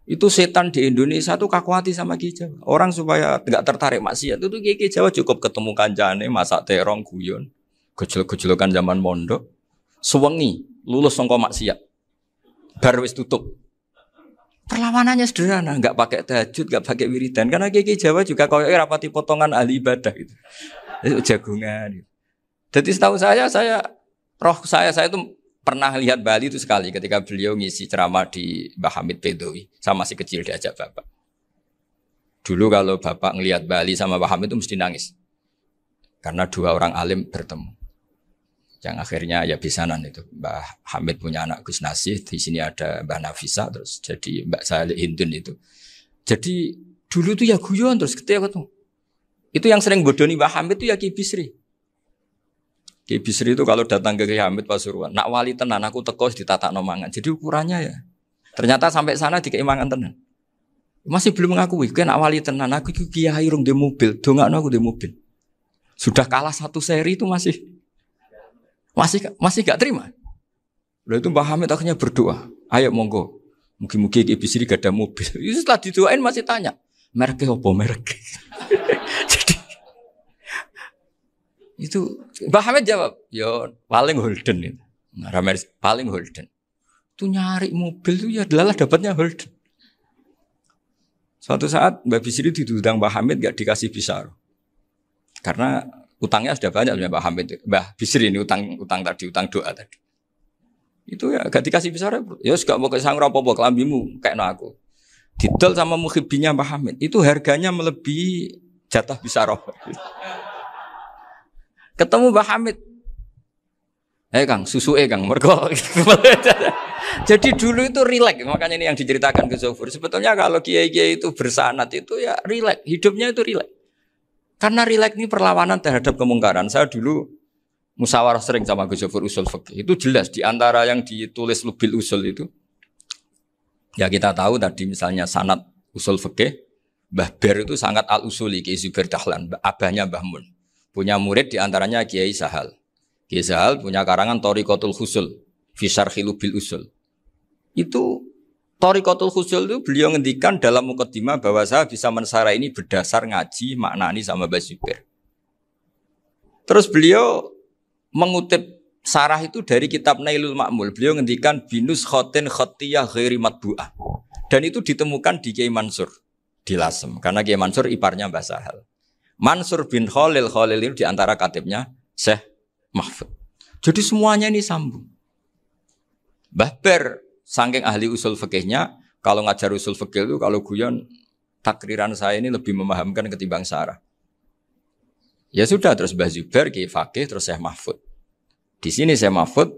Itu setan di Indonesia tuh kakuati sama Ki Jawa. Orang supaya tidak tertarik maksiat itu Ki Jawa cukup ketemu kancane masak terong guyon, gejol-gejolokan zaman mondok, suwengi lulus sangka maksiat. Bar wis tutup. Perlawanannya sederhana, enggak pakai tahajud, enggak pakai wiridan karena Ki Jawa juga koyoke rapati potongan ahli ibadah gitu. Itu jagungan gitu. Jadi setahu saya itu pernah lihat Bali itu sekali ketika beliau ngisi ceramah di Mbah Hamid Bedowi. Saya masih kecil diajak bapak. Dulu kalau bapak ngelihat Bali sama Mbah Hamid itu mesti nangis. Karena dua orang alim bertemu. Yang akhirnya ya bisanan itu. Mbah Hamid punya anak Gus Nasih, di sini ada Mbah Nafisa, terus jadi Mbak Salih Hindun itu. Jadi dulu tuh ya guyon terus ketika ketemu. Itu yang sering bodoni Mbah Hamid itu ya Ki Bisri. Ki Bisri itu kalau datang ke Ki Hamid Pasuruan, nak wali tenan aku teko ditatakno mangan. Jadi ukurannya ya. Ternyata sampai sana dikei mangan tenan. Masih belum mengakui, kan nak wali tenan aku iki kiai rung di mobil, dongakno aku di mobil. Sudah kalah satu seri itu masih gak terima. Lalu itu Mbah Hamid akhirnya berdoa, ayo monggo, mungkin-mungkin Ki Bisri gak ada mobil. Itu setelah didoain masih tanya, mereknya apa merek? Jadi itu Mbah Hamid jawab, yo paling Holden itu, paling Holden. Itu nyari mobil itu ya adalah dapatnya Holden. Suatu saat Mbah Bisri diundang Mbah Hamid gak dikasih bisaro, karena utangnya sudah banyak Mbah Hamid. Mbah Bisri ini utang doa tadi. Itu ya gak dikasih besar ya gak mau kesang apa-apa kelambimu kayak aku. Didol sama muhibbinya Mbah Hamid. Itu harganya melebihi jatah bisaroh. Ketemu Mbah Hamid. Kang, susu Kang, mergo. Jadi dulu itu rileks, makanya ini yang diceritakan ke Zofur. Sebetulnya kalau kiai-kiai itu bersanad itu ya rileks, hidupnya itu rileks. Karena rileks ini perlawanan terhadap kemungkaran. Saya dulu musyawarah sering sama Gus Zofur usul fikih. Itu jelas di antara yang ditulis Lubil Usul itu. Ya kita tahu tadi misalnya sanad usul fikih, Mbah Ber itu sangat al-usuli Kiai Zubair Dahlan, abahnya Mbah Mun. Punya murid di antaranya Kiai Sahal. Kiai Sahal punya karangan Thariqatul Husul fi Syarhi Lubil Usul. Itu Thariqatul Khusyul itu beliau ngendikan dalam mukaddimah bahwa saya bisa mensara ini berdasar ngaji, maknani sama Mbah Zubair. Terus beliau mengutip sarah itu dari kitab Nailul Ma'mul. Beliau ngendikan binus khotin khotiyah ghairi matbu'ah. Dan itu ditemukan di Kiai Mansur di Lasem. Karena Kiai Mansur iparnya Mbah Sahal. Mansur bin Khalil itu diantara katibnya Syekh Mahfud. Jadi semuanya ini sambung. Mbah Ber saking ahli usul fikihnya, kalau ngajar usul fikih itu kalau guyon takriran saya ini lebih memahamkan ketimbang sarah. Ya sudah, terus Mbah Zubair, Kiai Fakih, terus Syekh Mahfud. Di sini Syekh Mahfud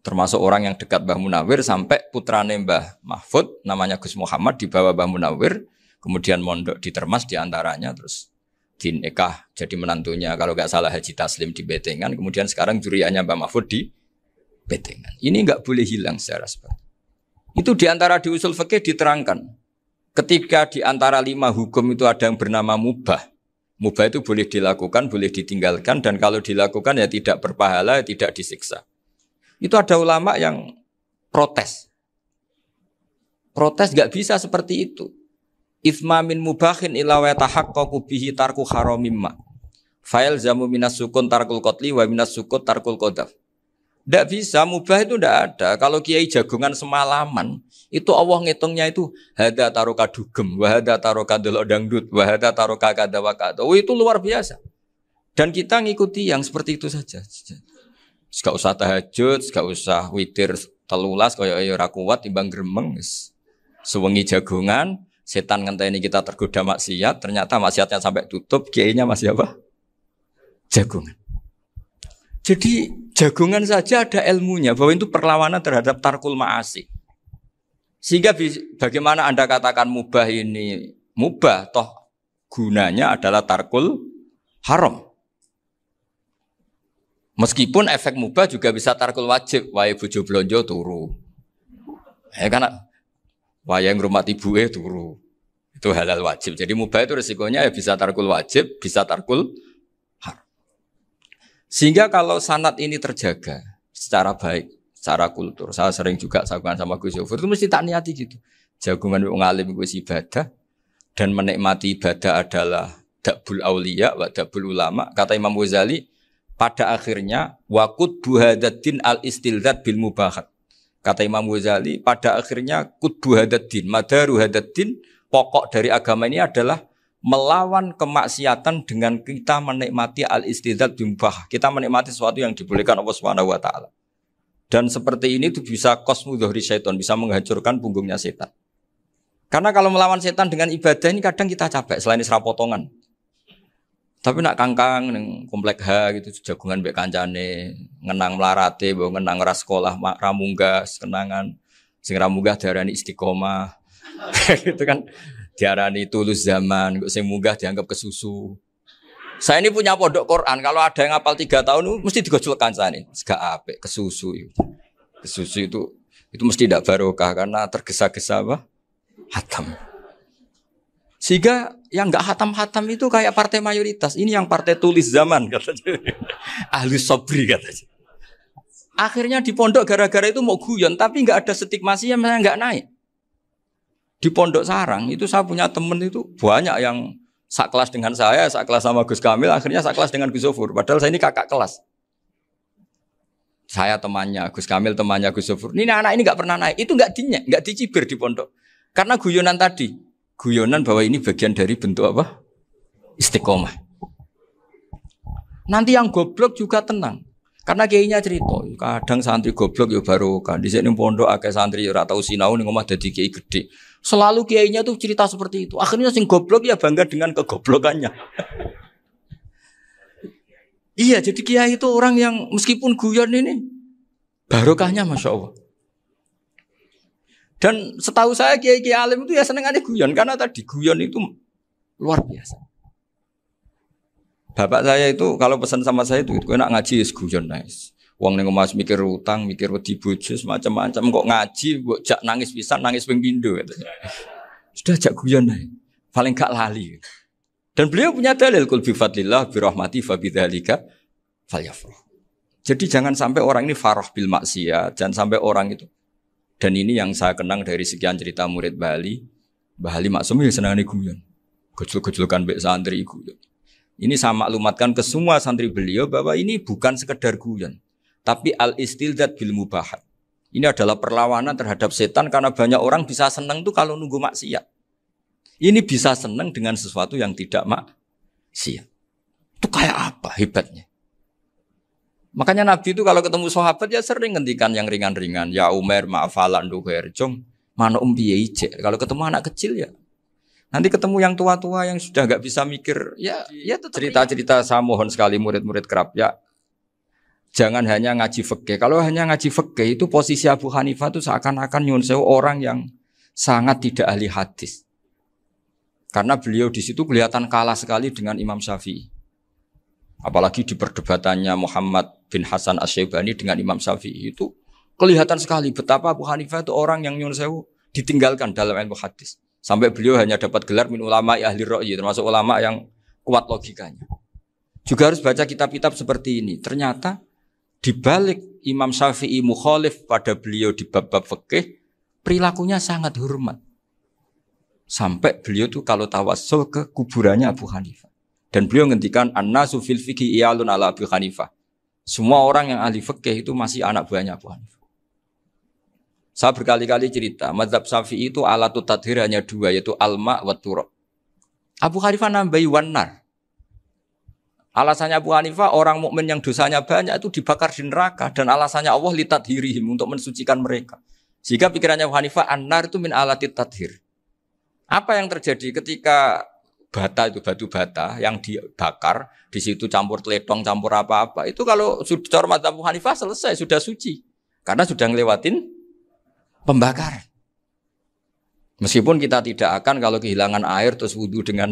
termasuk orang yang dekat Mbah Munawir sampai putrane Mbah Mahfud namanya Gus Muhammad dibawa Mbah Munawir, kemudian mondok di Termas diantaranya, terus dinikah jadi menantunya kalau nggak salah Haji Taslim di Betengan, kemudian sekarang juriannya Mbah Mahfud di Betengan. Ini nggak boleh hilang secara seperti itu. Diantara di usul fikih diterangkan ketika diantara 5 hukum itu ada yang bernama mubah. Mubah itu boleh dilakukan, boleh ditinggalkan, dan kalau dilakukan ya tidak berpahala, tidak disiksa. Itu ada ulama yang protes. Protes gak bisa seperti itu. Ithma min mubahin ila wa tahaqqaqu bihi tarku haramimma. Fa'il zamu minas sukun tarkul qatli wa minas sukut tarkul qadaf. Tidak bisa, mubah itu tidak ada. Kalau kiai jagungan semalaman, itu Allah ngitungnya itu hada taroka dugem, wahada taroka delok dangdut, wahada taroka kada wakada. Oh, itu luar biasa. Dan kita ngikuti yang seperti itu saja. Gak usah tahajud, gak usah witir telulas, kaya ora kuat timbang gremeng. Sewengi jagungan, setan ngenteni kita tergoda maksiat, ternyata maksiatnya sampai tutup, kiainya masih apa? Jagungan. Jadi jagungan saja ada ilmunya bahwa itu perlawanan terhadap tarkul ma'asi. Sehingga bagaimana Anda katakan mubah ini mubah, toh gunanya adalah tarkul haram. Meskipun efek mubah juga bisa tarkul wajib, wae bojo blonjo turu. Karena wae ngrumat ibuke turu. Itu halal wajib. Jadi mubah itu resikonya ya bisa tarkul wajib, bisa tarkul haram. Sehingga kalau sanad ini terjaga secara baik, secara kultur, saya sering juga sakuan sama Gus Yofur, itu mesti tak niati gitu. Jagungan wong alim itu ibadah, dan menikmati ibadah adalah dabul auliya wa dabul ulama. Kata Imam Ghazali, pada akhirnya waqud buhadaddin al-istilzat bil mubahat. Kata Imam Ghazali, pada akhirnya qud buhadaddin, madaru hadaddin, pokok dari agama ini adalah melawan kemaksiatan dengan kita menikmati al-istidzat bimbah. Kita menikmati sesuatu yang dibolehkan Allah Subhanahu wa taala. Dan seperti ini itu bisa qasmu dhuhri syaitan, bisa menghancurkan punggungnya setan. Karena kalau melawan setan dengan ibadah ini kadang kita capek selain serapotongan. Tapi nak kangkang ning komplek H gitu jagungan mbek kancane, ngenang melarate, mbok ngenang ras sekolah ramunggah, kenangan sing ramunggah diarani istiqomah. Gitu kan. Diarani tulus zaman, kok sing munggah dianggap kesusu. Saya ini punya pondok Quran, kalau ada yang hafal 3 tahun mesti digojol kancane. Gak apik kesusu itu. Kesusu itu mesti tidak barokah karena tergesa-gesa apa? Hatam. Sehingga yang enggak hatam-hatam itu kayak partai mayoritas. Ini yang partai tulis zaman katanya. Ahli sobri katanya. Akhirnya di pondok gara-gara itu mau guyon, tapi enggak ada stigmasi yang enggak naik. Di Pondok Sarang itu saya punya teman itu banyak yang sekelas dengan saya, sekelas sama Gus Kamil, akhirnya sekelas dengan Gus Zofur. Padahal saya ini kakak kelas. Saya temannya, Gus Kamil temannya Gus Zofur. Ini anak ini nggak pernah naik, itu nggak dinyek, nggak dicibir di pondok. Karena guyonan tadi, guyonan bahwa ini bagian dari bentuk apa? Istiqomah. Nanti yang goblok juga tenang. Karena kiainya cerita, kadang santri goblok ya barokah. Di sini pondok akeh santri ora tau sinau ning omah dadi kiai gede. Selalu kiainya tuh cerita seperti itu. Akhirnya sing goblok ya bangga dengan kegoblokannya. Iya, jadi kiai itu orang yang meskipun guyon ini barokahnya Masya Allah. Dan setahu saya kiai-kiai alim itu ya senengannya guyon karena tadi guyon itu luar biasa. Bapak saya itu kalau pesan sama saya itu enak ngaji wis guyon nice. Wong ning omah mikir utang, mikir wedi bojo macam-macam kok ngaji kok jak nangis pisan, nangis ping pindho katanya. Sudah jak guyon ae. Paling gak lali. Dan beliau punya dalil kul bi fadlillah bi rahmati fa bidzalika falyafrah. Jadi jangan sampai orang ini farah bil maksiat, jangan sampai orang itu Dan ini yang saya kenang dari sekian cerita murid Bali. Mbah Ali Maksum ya senangane guyon. Gejol-gejolkan mbek santri guyon. Ini saya maklumatkan ke semua santri beliau bahwa ini bukan sekedar guyon, tapi al-istilzat bil mubahat. Ini adalah perlawanan terhadap setan karena banyak orang bisa senang tuh kalau nunggu maksiat. Ini bisa senang dengan sesuatu yang tidak maksiat. Itu kayak apa hebatnya? Makanya Nabi itu kalau ketemu sahabat ya sering ngendikan yang ringan-ringan. Ya Umar ma'afalan duher jong. Mana piye ije. Kalau ketemu anak kecil ya. Nanti ketemu yang tua-tua yang sudah enggak bisa mikir. Ya cerita-cerita saya mohon sekali murid-murid kerap ya. Jangan hanya ngaji fikih. Kalau hanya ngaji fikih itu posisi Abu Hanifah itu seakan-akan nyun sewu orang yang sangat tidak ahli hadis. Karena beliau di situ kelihatan kalah sekali dengan Imam Syafi'i. Apalagi di perdebatannya Muhammad bin Hasan Asy-Syaibani dengan Imam Syafi'i itu kelihatan sekali betapa Abu Hanifah itu orang yang nyun sewu ditinggalkan dalam ilmu hadis. Sampai beliau hanya dapat gelar min ulama ahli ra'yi, termasuk ulama yang kuat logikanya. Juga harus baca kitab-kitab seperti ini. Ternyata di balik Imam Syafi'i mukhalif pada beliau di bab-bab fikih, perilakunya sangat hormat. Sampai beliau tuh kalau tawassul ke kuburannya Abu Hanifah. Dan beliau ngendikan an-nasu fil fiqhi iyalun ala Abu Hanifah. Semua orang yang ahli fikih itu masih anak buahnya Abu Hanifah. Saya berkali-kali cerita, mazhab Syafi'i itu alatut tadhir hanya dua, yaitu alma wa turab. Abu Hanifah nambahi wanar. Alasannya Abu Hanifah orang mukmin yang dosanya banyak itu dibakar di neraka dan alasannya Allah litadhirihim untuk mensucikan mereka. Sehingga pikirannya Abu Hanifah an-nar itu min alatit tadhir. Apa yang terjadi ketika bata itu batu bata yang dibakar di situ campur teledong campur apa-apa itu kalau sudah mazhab Abu Hanifah selesai sudah suci karena sudah ngelewatin pembakaran. Meskipun kita tidak akan kalau kehilangan air terus wudu dengan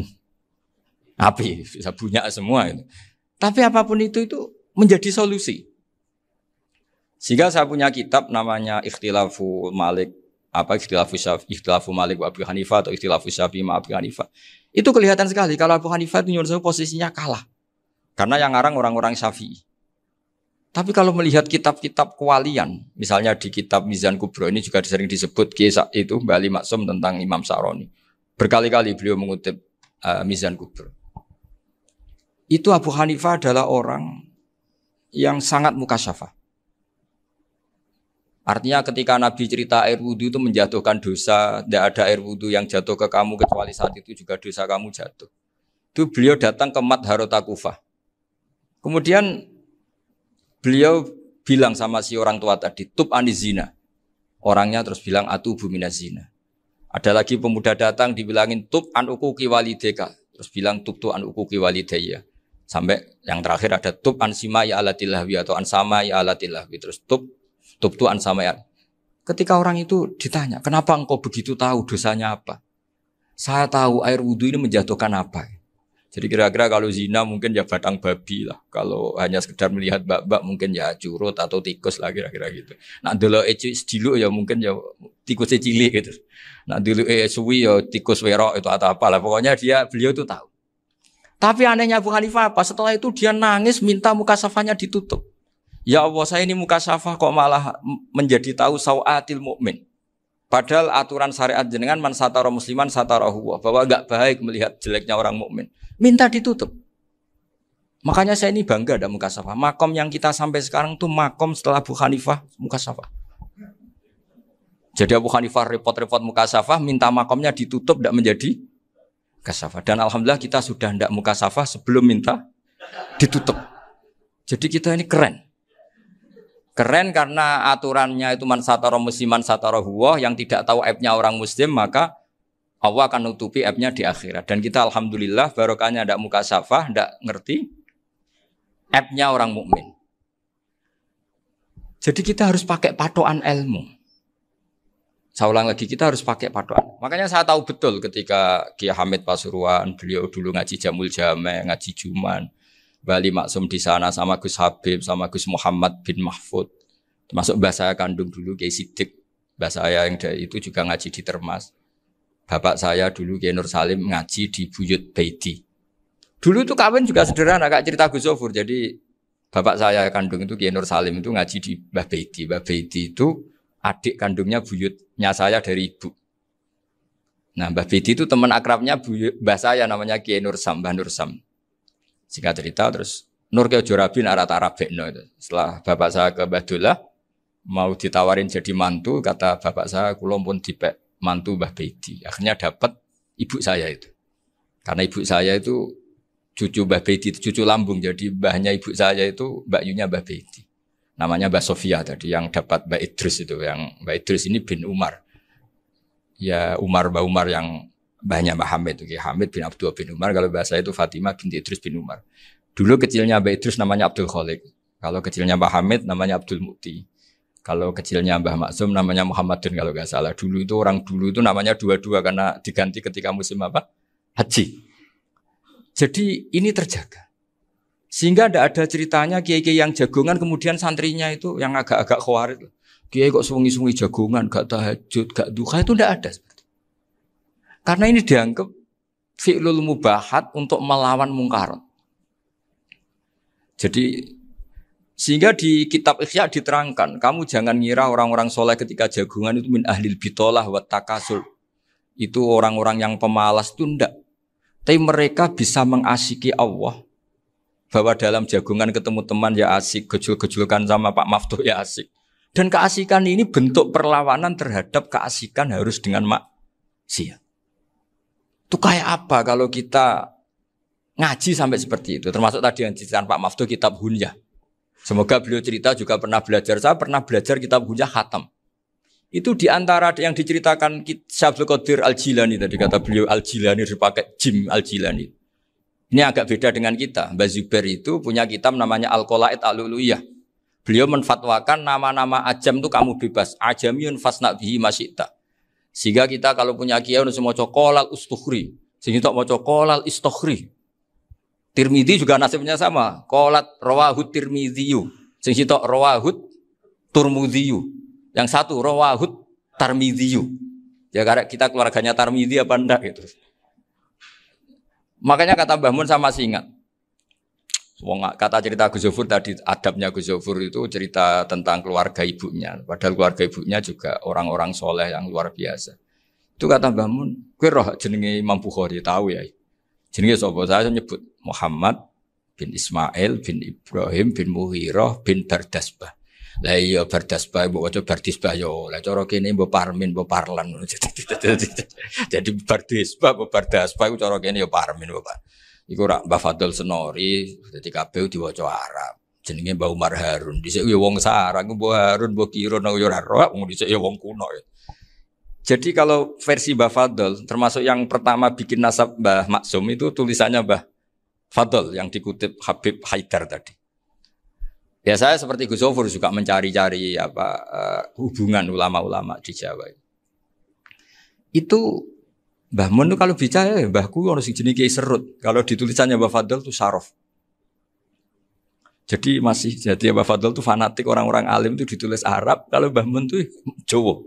api bisa bunyak semua itu. Tapi apapun itu menjadi solusi. Sehingga saya punya kitab namanya Ikhtilafu Malik Ikhtilafu Malik wa Abu Hanifah atau Ikhtilafu Syafi'i ma Abu Hanifah. Itu kelihatan sekali kalau Abu Hanifah itu nyuruh posisinya kalah. Karena yang ngarang orang-orang Syafi'i. Tapi kalau melihat kitab-kitab kewalian, misalnya di kitab Mizan Kubro ini juga sering disebut kisah itu Mbah Ali Maksum tentang Imam Sa'roni. Berkali-kali beliau mengutip Mizan Kubro. Itu Abu Hanifah adalah orang yang sangat mukasyafah. Artinya ketika Nabi cerita air wudu itu menjatuhkan dosa, tidak ada air wudu yang jatuh ke kamu kecuali saat itu juga dosa kamu jatuh. Itu beliau datang ke Madharota Kufah. Kemudian beliau bilang sama si orang tua tadi, tub anizina. Orangnya terus bilang atubu minazina. Ada lagi pemuda datang dibilangin tub an ukuki walideka. Terus bilang tub tu an ukuki walidaya. Sampai yang terakhir ada tub an simai alatilahwi atau an samai alatilahwi. Terus tub tu an samai. Ketika orang itu ditanya, kenapa engkau begitu tahu dosanya apa? Saya tahu air wudhu ini menjatuhkan apa. Jadi kira-kira kalau zina mungkin ya batang babi lah. Kalau hanya sekedar melihat bak-bak mungkin ya curut atau tikus lah kira-kira gitu. Nah dulu sediluk ya mungkin ya tikus cilik gitu. Nah dulu suwi ya tikus werok itu atau apalah. Pokoknya beliau itu tahu. Tapi anehnya Abu Hanifah apa? Setelah itu dia nangis minta mukasafahnya ditutup. Ya Allah saya ini mukasafah kok malah menjadi tahu sawatil mukmin. Padahal aturan syariat jenengan man satara musliman satarahu bahwa enggak baik melihat jeleknya orang mukmin. Minta ditutup. Makanya saya ini bangga ada mukasafah. Makom yang kita sampai sekarang tuh makom setelah Abu Hanifah mukasafah. Jadi Abu Hanifah repot-repot mukasafah, minta makomnya ditutup tidak menjadi mukasafah. Dan alhamdulillah kita sudah tidak mukasafah sebelum minta ditutup. Jadi kita ini keren. Keren karena aturannya itu man satara musliman satara huwa, yang tidak tahu aibnya orang muslim maka Allah akan nutupi aibnya di akhirat. Dan kita alhamdulillah barokahnya tidak mukasafah, tidak ngerti aibnya orang mukmin. Jadi kita harus pakai patokan ilmu. Saya ulang lagi, kita harus pakai patokan. Makanya saya tahu betul ketika Kiai Hamid Pasuruan, beliau dulu ngaji Jamul Jame, ngaji Juman, Bali Maksum di sana sama Gus Habib, sama Gus Muhammad bin Mahfud. Termasuk mbah saya kandung dulu Kiai Sidik, mbah saya yang dari itu juga ngaji di Termas. Bapak saya dulu Kiai Nur Salim ngaji di Buyut Baiti. Dulu itu kawin juga sederhana, kak cerita Gus Sofur. Jadi bapak saya kandung itu Kiai Nur Salim itu ngaji di Mbah Baiti. Mbah Baiti itu adik kandungnya buyutnya saya dari ibu. Nah, Mbah Bedi itu teman akrabnya mbah saya namanya Kiai Nursam, Mbah Nursam. Singkat cerita terus Nur ke Jorabi arata Arabekno itu. Setelah bapak saya ke Badullah mau ditawarin jadi mantu, kata bapak saya kula pun dipek mantu Mbah Bedi. Akhirnya dapat ibu saya itu. Karena ibu saya itu cucu Mbah Bedi, cucu lambung. Jadi mbahnya ibu saya itu Mbak Yunya Mbah Bedi. Namanya Mbak Sofia tadi yang dapat Mbak Idris itu. Yang Mbak Idris ini bin Umar. Ya Mbak Umar yang mbahnya Mbak Hamid. Hamid bin Abdul bin Umar. Kalau bahasa itu Fatimah binti Idris bin Umar. Dulu kecilnya Mbak Idris namanya Abdul Khalik. Kalau kecilnya Mbak Hamid namanya Abdul Mukti. Kalau kecilnya Mbah Maksum namanya Muhammadun kalau nggak salah. Dulu itu orang dulu itu namanya dua-dua karena diganti ketika musim apa? Haji. Jadi ini terjaga. Sehingga tidak ada ceritanya kiai-kiai yang jagongan kemudian santrinya itu yang agak-agak khawatir. Kiai kok sungi-sungi jagongan, gak tahajud, gak duha, itu tidak ada. Karena ini dianggap fi'lul mubahat untuk melawan mungkarat. Jadi sehingga di kitab Ikhya diterangkan, kamu jangan ngira orang-orang soleh ketika jagongan itu min ahlil bitolah wa takasul. Itu orang-orang yang pemalas itu enggak. Tapi mereka bisa mengasiki Allah. Bahwa dalam jagongan ketemu teman ya asik, gejul-gejulkan sama Pak Maftuh ya asik. Dan keasikan ini bentuk perlawanan terhadap keasikan harus dengan maksiat. Itu kayak apa kalau kita ngaji sampai seperti itu. Termasuk tadi yang diceritakan Pak Maftuh kitab Hunyah. Semoga beliau cerita juga pernah belajar. Saya pernah belajar kitab Hunyah khatam. Itu diantara yang diceritakan Syabdul Qadir Al-Jilani tadi kata beliau Al-Jilani dipakai Jim Al-Jilani. Ini agak beda dengan kita. Mbah Zubair itu punya kitab namanya Al-Qalaid Al-Uluyah. Beliau menfatwakan nama-nama ajam itu kamu bebas. Ajamiyun fasna bihi masyita. Sehingga kita kalau punya kiai harus mau cokolal ustukhri. Sehingga mau cokolal istukhri. Tirmidzi juga nasibnya sama. Qolat rawahut Tirmidziyu. Sehingga rawahut Turmudziyu. Yang satu rawahut Tarmidziyu. Ya karena kita keluarganya Tarmidzi apa enggak gitu. Makanya kata Mbah Mun sama masih ingat. Kata cerita Gus Zofur tadi, adabnya Gus Zofur itu cerita tentang keluarga ibunya. Padahal keluarga ibunya juga orang-orang soleh yang luar biasa. Itu kata Mbah Mun, kowe roh jenenge Imam Bukhari tahu ya. Jenenge sapa? Saya nyebut Muhammad bin Ismail bin Ibrahim bin Mughirah bin Bardasbah. Lah iya Bardasbah mbok waca Bardisbah yo. Lah cara kene mbok Parmin mbok Parlan. Jadi Bardisbah mbok Bardasbah iku cara kene yo Parmin Bapak. Iku rak Mbah Fadl Senori, dadi kabeh diwaca Arab. Jenenge Mbah Umar Harun. Dhisik yo wong Sarang, Mbah Harun, Mbah Kirun yo ora roh, wong dhisik yo wong kuno. Jadi kalau versi Mbah Fadl, termasuk yang pertama bikin nasab Mbah Maksum itu tulisannya Mbah Fadl yang dikutip Habib Haidar tadi. Ya saya seperti Gus Zofur juga mencari-cari hubungan ulama-ulama di Jawa. Itu Mbah Mun kalau bicara mbahku ono sing jenenge Kiai Serut. Kalau ditulisannya Mbah Fadl itu Sarof. Jadi Mbah Fadl itu fanatik orang-orang alim itu ditulis Arab, kalau Mbah Mun itu Jawa.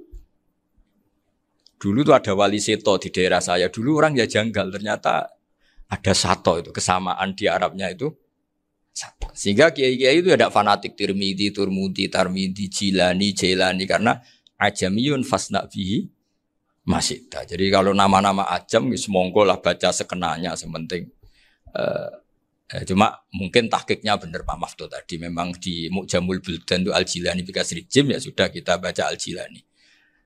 Dulu tuh ada wali seto di daerah saya. Dulu orang ya janggal, ternyata ada sato itu kesamaan di Arabnya itu. Sehingga kiai-kiai itu ada fanatik Tirmidzi, Turmudi, Tarmidi, Jilani, Jailani karena ajamiyun fasna bihi masyita. Jadi kalau nama-nama ajam semonggo lah baca sekenanya sementing. Cuma mungkin tahqiqnya benar Pak Maftuh tadi memang di Mu'jamul Buldan itu Al-Jilani bikasri jim ya sudah kita baca Al-Jilani.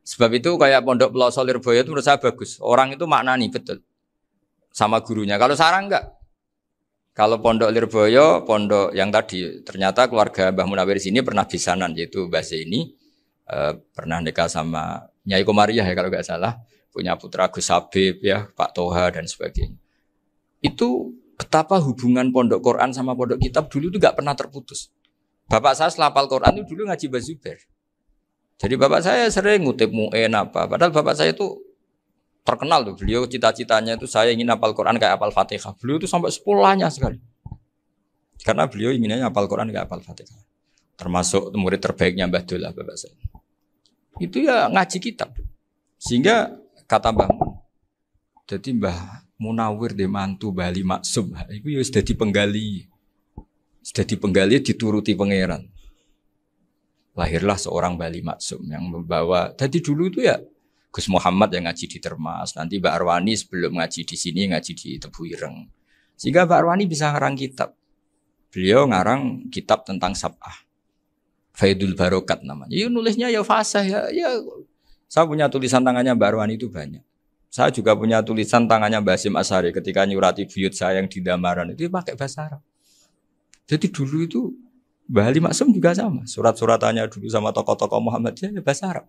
Sebab itu kayak Pondok Pelosok Lirboyo itu menurut saya bagus. Orang itu maknani betul sama gurunya. Kalau Sarang enggak. Kalau Pondok Lirboyo, pondok yang tadi, ternyata keluarga Mbah Munawir sini pernah bisanan, yaitu Mbah Zaini, pernah nikah sama Nyai Komariah ya kalau nggak salah, punya putra Gus Habib ya, Pak Toha dan sebagainya. Itu betapa hubungan pondok Quran sama pondok kitab dulu itu nggak pernah terputus. Bapak saya selapal Quran itu dulu ngaji Mbah Zubair. Jadi bapak saya sering ngutip mu'en apa, padahal bapak saya itu terkenal tuh, beliau cita-citanya itu saya ingin hafal Quran kayak hafal Fatihah. Beliau itu sampai sepulahnya sekali. Karena beliau inginnya hafal Quran kayak hafal Fatihah. Termasuk murid terbaiknya Mbah Dullah bapak saya. Itu ya ngaji kitab. Sehingga kata Mbah Mun, jadi Mbah Munawir di mantu Bali Maksum, itu ya sudah dipenggali. Sudah dipenggali dituruti pangeran. lahirlah seorang Bali Maksum yang membawa. Jadi dulu itu ya Gus Muhammad yang ngaji di Termas, nanti Mbak Arwani sebelum ngaji di sini ngaji di Tebu Ireng. Sehingga Mbak Arwani bisa ngarang kitab. Beliau ngarang kitab tentang Sab'ah. Faidul Barokat namanya. Ya nulisnya ya fasih ya. Saya punya tulisan tangannya Mbak Arwani itu banyak. Saya juga punya tulisan tangannya Mbak Hasyim Asy'ari ketika nyurati buyut saya yang di Damaran itu pakai bahasa Arab. Jadi dulu itu Mbah Ali Maksum juga sama. Surat-suratannya dulu sama tokoh-tokoh Muhammadiyah ya bahasa Arab.